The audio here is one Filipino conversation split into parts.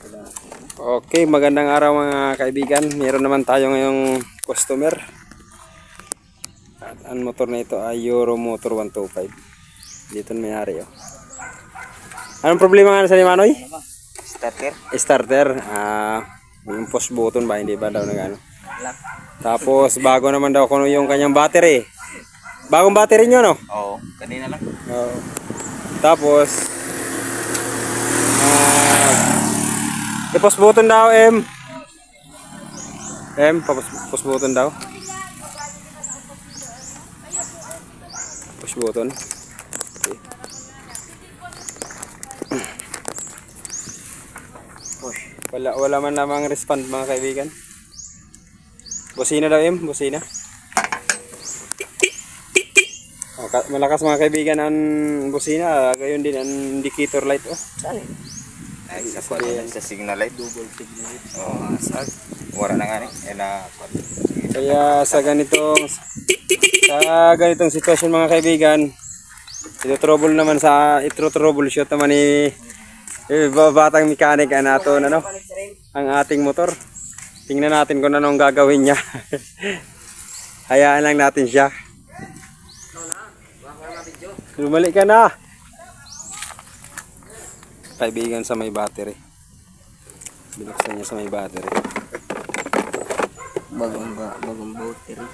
Okay, magandang araw mga kaibigan. Meron naman tayo ngayong customer. At ang motor na ito ay Euro Motor 125. Dito na may-ari. Anong problema nga sa ni Manoy? Starter. Yung push button ba? Hindi ba daw nagano? Tapos bago naman daw kuno yung kanyang battery. Bagong battery nyo, no? Oo, kanina lang. Oo. Tapos i-push button daw, push button daw. Push button. Okay. Wala man namang respond mga kaibigan. Busina daw, busina. Malakas mga kaibigan ang busina, gayon din ang indicator light. Saan? Sa signal light, double signal light. Wala na nga Kaya sa ganitong sitwasyon mga kaibigan, ito-trouble shoot naman ni batang mechanic nato ang ating motor. Tingnan natin kung anong gagawin niya. Hayaan lang natin siya. Lumalik ka na. Kaibigan sa may battery. Binuksan niya sa may battery. Bagong battery.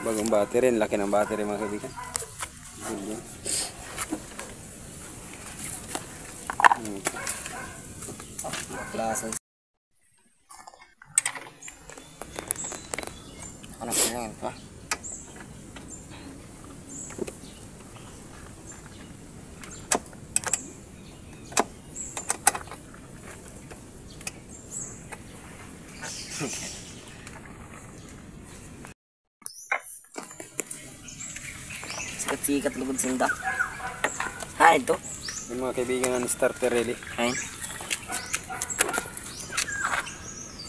Bagong battery. Ang laki ng battery mga kaibigan. Klase. Anak na yan pa. Sikat lugod sinda. Ito. Yung mga kaibigan ng starter really.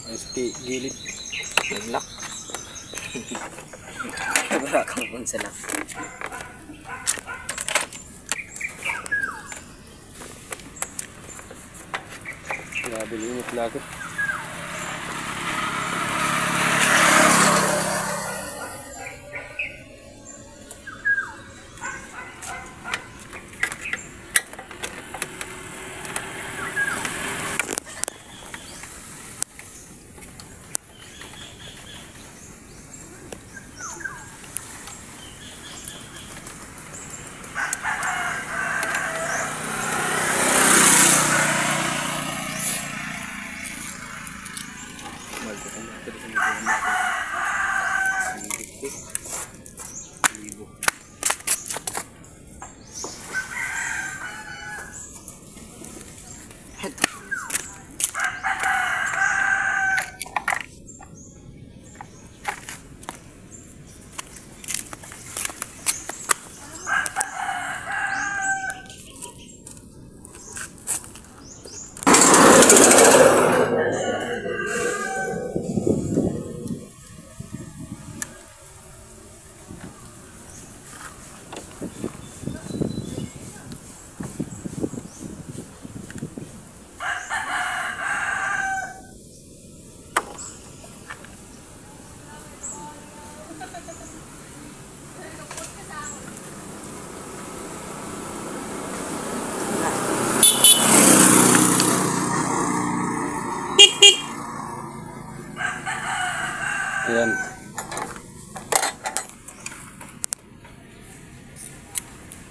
SP gilid. Naglak. Wala kang pun sila. Grabe init lagi. Ayan.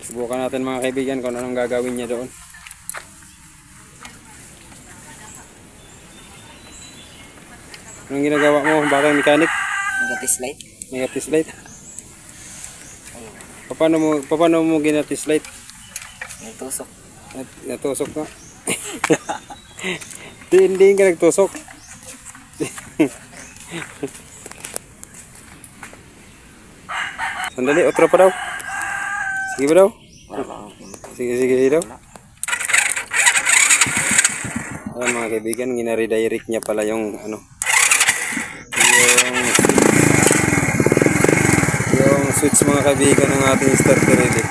Subukan natin mga kaibigan kung anong gagawin niya doon. Anong ginagawa mo, batang mechanic? Negative light. Paano mo ginatis light? Natusok. Natusok ka? Hindi ka nagtusok. Sandali, otro pa daw. Sige ba daw? Sige daw. Ayan mga kaibigan, gina-redirect niya pala yung yung switch mga kaibigan ng ating starter relay.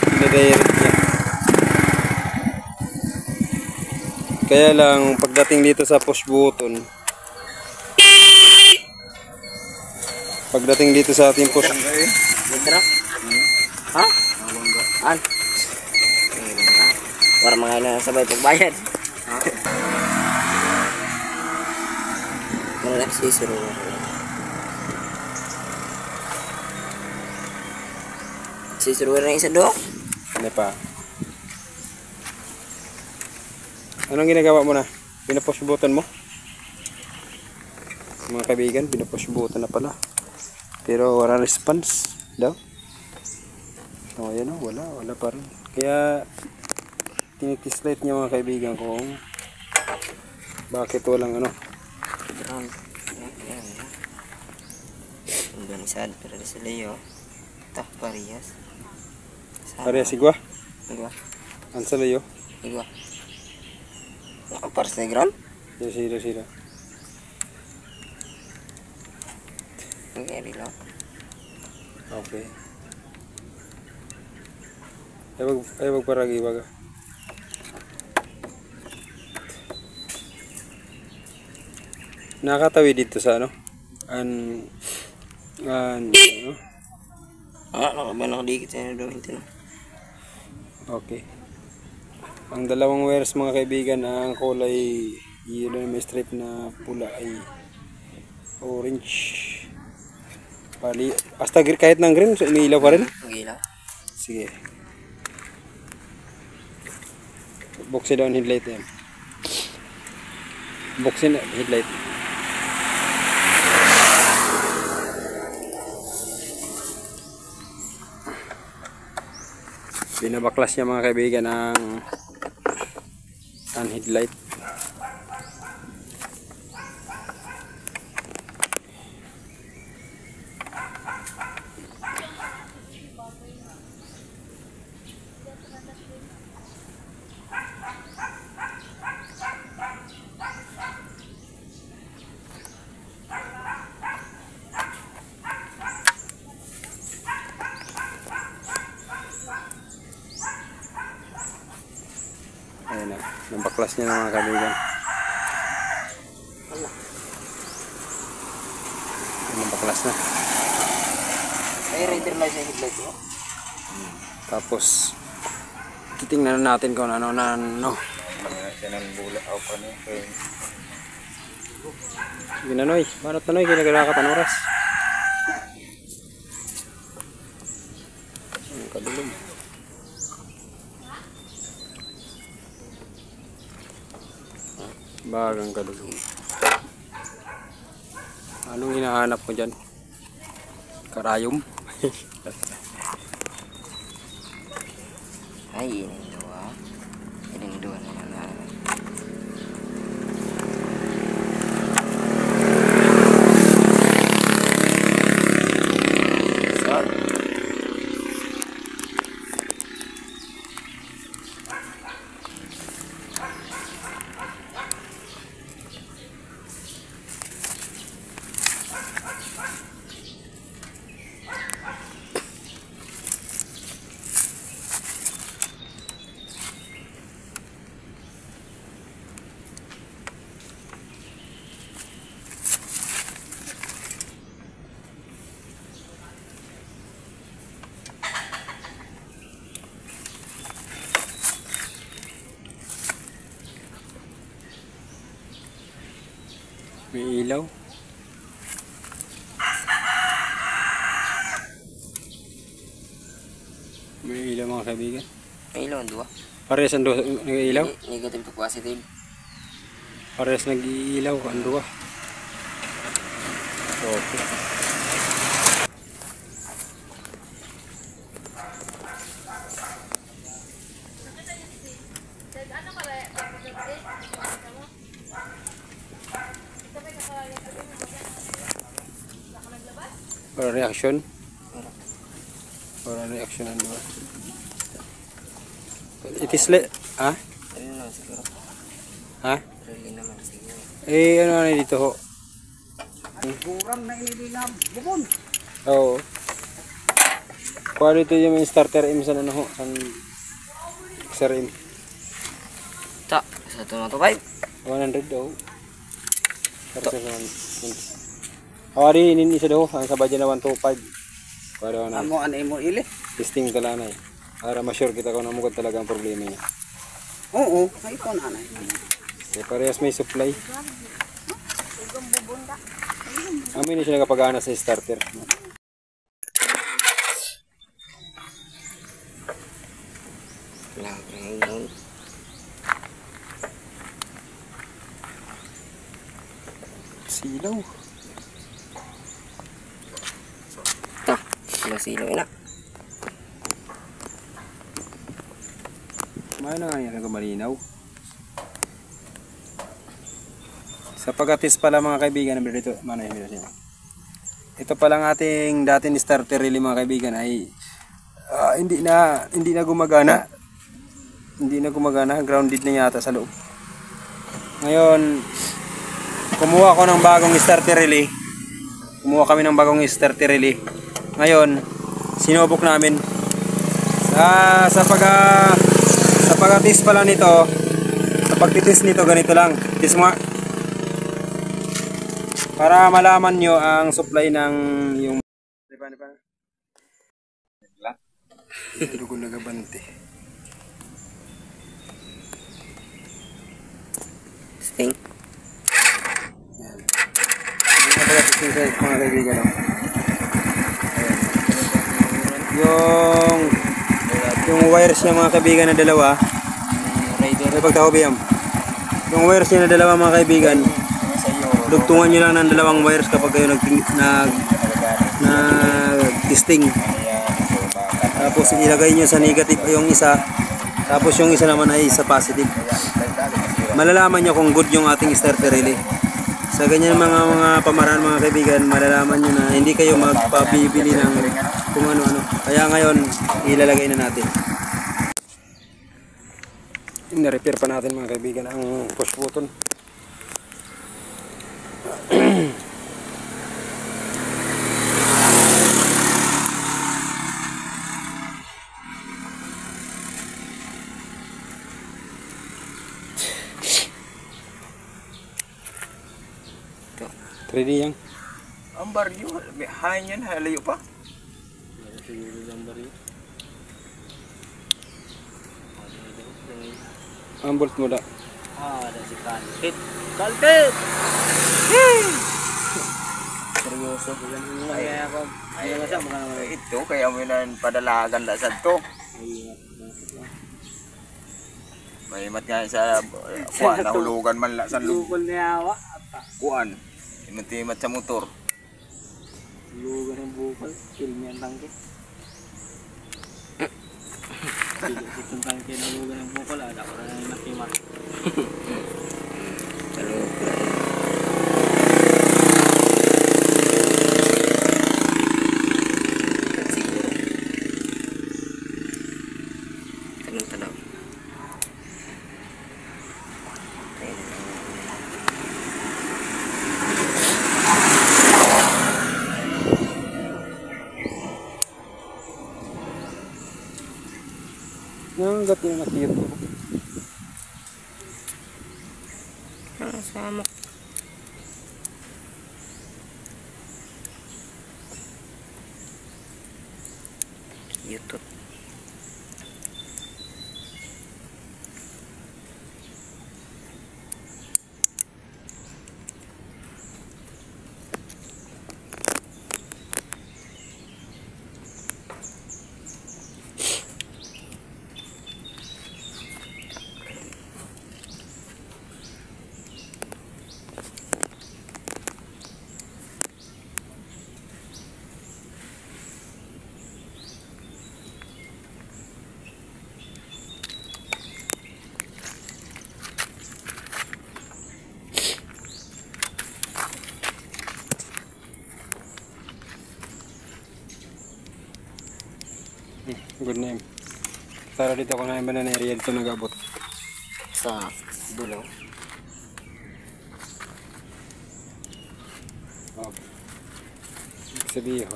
Gina-redirect niya. Kaya lang, pagdating dito sa push button, ating push, Mudra? Ha? An? Para mga na sabay pagbayad. Wala si Siro. Si Siro na isa do? ano pa? Anong ginagawa mo na? Pinapush button mo? Mga kaibigan, pinapush button na pala. Pero wala response daw. O, yan o, wala pa rin. Kaya, tinitislight niya mga kaibigan kung bakit walang ano. Ground. Yan. Indonesia pero sa Leo. Tah Parias. Parehas igwa? Igwa. Ansa layo? Igwa. Paras na ground? Sira. Okay, lang. Okay. Ay magparagi baga. Nakatawi dito sa ano? Ano? Nakadikit sa do ito. Okay. Ang dalawang wires mga kaibigan, ang kulay yellow na may stripe na pula ay orange. Hasta kahit ng green, so umiilaw pa rin? Gila. Sige. Buksin daw ang headlight yan. Buksin headlight. Binabaklas niya mga kaibigan ang headlight. Ayan na, nabaklas niya na mga kaibigan. Nabaklas na. Ay, rider light sa headlight mo. Tapos, titingnan natin kung ano na ano. Siya ng bula o pa niya. Ginanoy, manot na noy, ginagalakat ang oras. Ang kadulog. Bagang kadulog. Anong hinahanap mo dyan? Karayom? Ay, ini dua. Ini dua naman na. May ilaw. May ilaw mga kaibigan. May ilaw, dua. Parehas ang nag-iilaw. Negative to positive. Parehas nag-iilaw ang duwa. Okay. Para reaction. Para reaction ang duwa. It is ha? Ano naman siguro? Ha? Really naman siguro. Eh, ano na dito ho? Buram na inilinam. Bubon. Oo. Kuha dito yung starter im sa ano ho? Ang XRM. Ta, Satu na to 5. 100 daw. Para sa awari inin isa daw ang sa budget na 125. Para na. Amo an imo ili. Testing tala na eh. Para ma-sure kita kung namugad talaga ang problema niya. Oo, ay ko na. Kaya parehas may supply. Amin na siya nagapagana sa starter. Silaw. Ta, silaw ina. Kumain na nga yan ang malinaw. Sa pag-atis pala mga kaibigan, dito, ito palang ating dating starter relay mga kaibigan ay hindi na gumagana. Hindi na gumagana, grounded na yata sa loob. Ngayon, kumuha ko ng bagong starter relay. Kumuha kami ng bagong starter relay. Ngayon, sinubok namin. Sa pag-atis pala nito, sa pagtitis nito ganito lang. Tis mo nga. Para malaman nyo ang supply ng yung dugo na gabante. Sting. Yan. Yung napag-atising sa mga kaibigan. Yung wires niya mga kaibigan na dalawa. May pagtahobiyam. Yung wires niya na dalawa mga kaibigan. Dugtungan nyo lang ng dalawang wires kapag kayo nag-testing. Tapos ilagay nyo sa negative yung isa. Tapos yung isa naman ay sa positive. Malalaman nyo kung good yung ating starter relay. Sa ganyan mga pamaraan mga kaibigan, malalaman nyo na hindi kayo magpabibili ng kung ano-ano. Kaya ngayon, ilalagay na natin. Na-repair pa natin mga kaibigan ang push button. Ready yang? Ang baryo, hain yan, halayo pa. Ang bolt mo da. Ada si Kaltit. Kaltit! Seryoso ko yan. Kaya ako. Ito, kaya mo na padalagan da sa to. May mat nga sa kuan, nahulugan man la sa Lubol niya awa. kuan. Imat sa motor. Lugan ng bukal. Kilmi ang tangke. Itong tangke na lugan ng bukal. Ada ko na nakimat. Yang gat yung nakiyot ko. Sama. YouTube. Good name. Tara dito ko na yung banana area dito nag-abot. Sa dulo. Okay. Sabihin.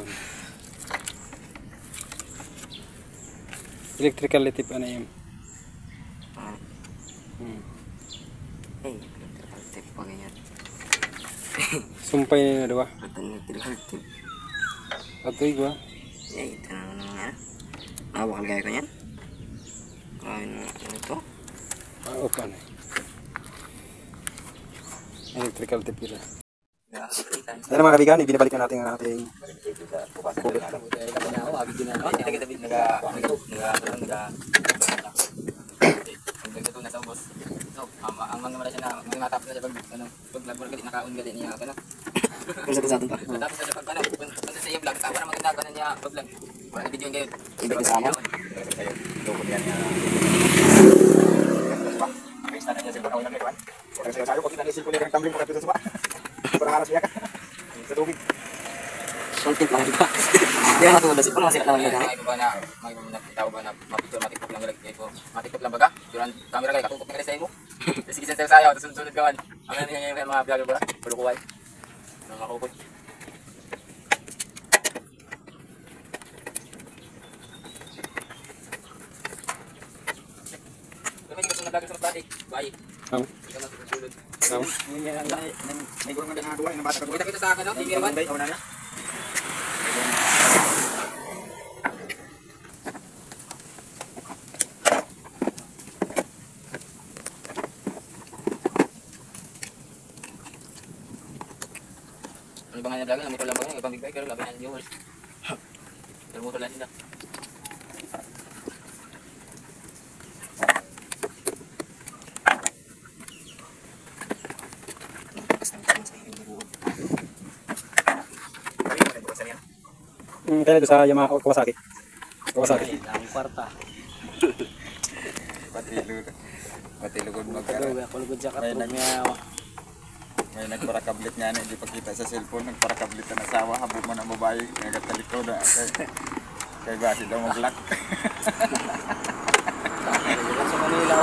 Electrical tip ano yun? Sumpay na dua. Ratan tilhaltib. Atoy gua. Eh, ito na nga. Bakal gaya ko yan. Ano ito? Open. Electrical tape nila. Yan mga kaibigan, ibinabalikan natin ang ating COVID. Ang mga wala siya na matapos na siya pag labor gali nakaon gali niya ano. Kasi sa atin pa. Tapos siya pag ano, punta sa iyo vlog, tawa na maganda kanan niya pag vlog. Wala video ngayon. Ibig sa amo. Kayo, tuko niya niya. Ay sana niya sa bahaw na kawan. Kasi sayo ko kinaisip ko ng tumbling ko dito sa ba. Para haras niya ka. Sa tubig. Content lang ito. Dia matulog si puno sila naman yan. Ay ba na magtawag ba na mapicture matikop lang gali ko. Matikop lang baga. Duran camera kay katukop ngali sa imo. Sige sa sayo, sunod kawan. Ang ano niya yung mga vlogger ba? Pero kuway. Nang makukot. Kami dito sa vlogger sa tadi. Bye. Ikaw na susunod. May gurong na duwa ng bata. Kita sa akin, no? Tingin naman. Una na. Ano ba nga na vlog? Namito lang ba nga? Ibang big pero labi na yung viewers. Nalmuto lang sila. Kaya ito sa Yamaha Kawasaki. Kawasaki. Ang kwarta. Pati lugod Pero magkaroon. ako lugod siya katulog niya. May nagparakablit nga na, hindi pakita sa cellphone, nagparakablit na asawa, habog mo ng babae, nagatalikod na. Kay Basi daw mag-lock. Sa Manila.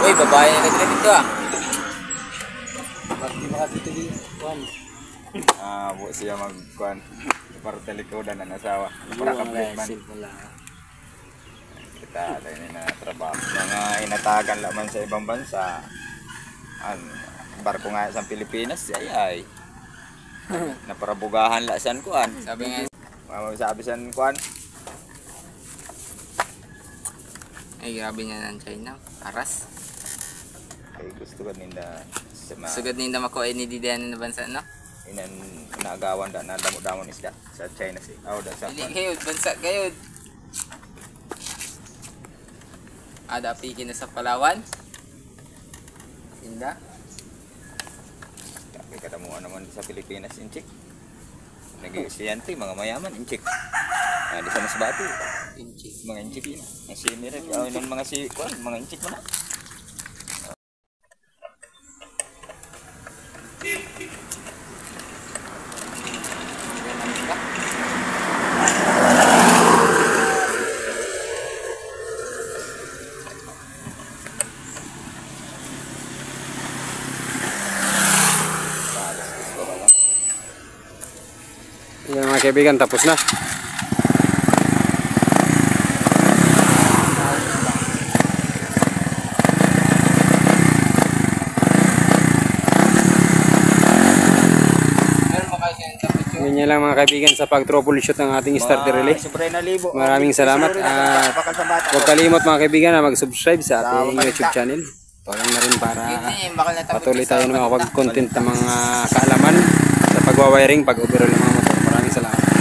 Uy, babae na nagtilit ito ah. Bakit di makatitili? Juan. Buo siya mag-kuhan. Para talikodan ng asawa. Buwang Parakablit man. resin pala. Kita, tayo na trabaho. Mga inatagan laman sa ibang bansa. Barko nga sa Pilipinas, ay. Naparabugahan la san kuan. Sabi nga, sabi san kuan. Ay, grabe niya ng China. Aras. Ay, gusto ka ninda sa mga... Sugad ninda makuha ni Didian na bansa, no? Inaagawan da na damo-damon isda sa China si. Da sa. Dili kayo, bansa kayo. Ada pikin na sa Palawan. Inda. Kaya kada mo naman sa Pilipinas inchik. Nag-estudyante, mga mayaman inchik. Di sa Masbate. Inchi. Mga inchik yun. Ang sinirag, ng mga si kuan, mga inchik mo na. Yan mga kaibigan, tapos na. Ganyan lang mga kaibigan sa pag-troubleshoot ng ating starter relay. Maraming salamat at huwag kalimot mga kaibigan na mag-subscribe sa ating YouTube channel. Tulong na rin para patuloy tayo na makapag-content ng mga kaalaman sa pagwawiring, pag-overall ng mga motor. Maraming salamat.